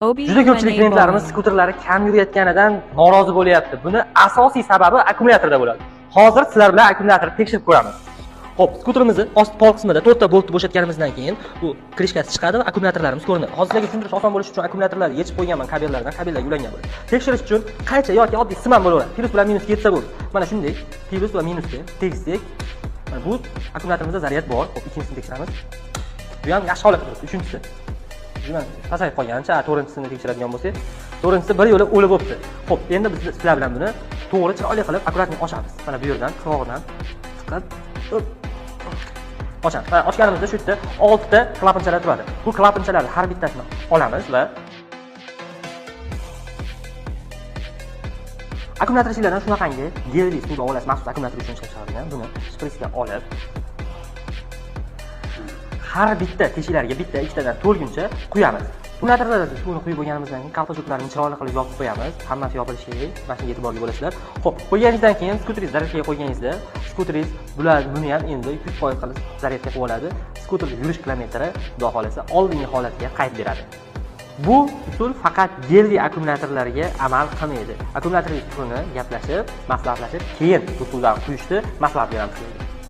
Juda ko'pchilik klientlarimiz skuterlari kam yurayotganidan norozi bo'lyapti. Buni asosiy sababi akkumulyatorda bo'ladi. Hozir sizlar bilan akkumulyatorni tekshirib ko'ramiz. Xo'p, skuterimizni ost pol qismida 4 ta boltni bo'shatganimizdan keyin bu krishkasi chiqadi va akkumulyatorlarimiz ko'rinadi. Hozir sizlarga tushuntirish oson bo'lishi uchun akkumulyatorlarni yechib qo'yganman kabellardan, kabellarga ulangan bo'ladi. Tekshirish uchun qaycha yoki oddiy sim ham bo'laveradi. Plyus bilan minusga yetsa bo'ldi. Mana shunday plyus va minusga tegsak, mana bu akkumulyatorimizda zaryad bor. Xo'p, ikkinchisini tekshiramiz. Bu ham yaxshi holatda turibdi. Uchinchisi pasayib qolgancha, to'rtinchisini tekshiradigan bo'lsak, to'rtinchisi bir yo'la o'lib o'tdi. Xo'p, endi biz sizlar bilan buni to'g'ri chiroyli qilib akkuratni ochamiz. Mana bu yerdan, qirog'idan chiqib ochamiz. Va ochganimizda shu yerda 6 ta klapinchalar turadi. Bu klapinchalarning har bittasini olamiz va akkumulyator ichidan shunaqangi gelli suvga olasiz, maxsus akkumulyator uchun ishlab chiqarilgan. Buni shpritsga olib har bitta teshiklarga bitta, ikkitadan to'lguncha quyamiz. Akkumulyatorlarga suvni quyib bo'lganimizdan keyin kartoshoklarni chiroyli qilib yopib qo'yamiz. Hammasi yopilishi kerak. Mana shunga e'tiborli bo'lasizlar. Xo'p, qo'yganingizdan keyin skuteringiz zaryadga qo'yganingizda, skuteringiz buni ham endi 100% qilib zaryadga qo'yib oladi. Skuterning yurish kilometri, xudo xolasa, oldingi holatiga qaytib beradi. Bu usul faqat gelli akkumulyatorlarga amal qilmaydi. Akkumulyatorning turini gaplashib, maslahatlashib, keyin usuldan quyishni maslahat beramiz.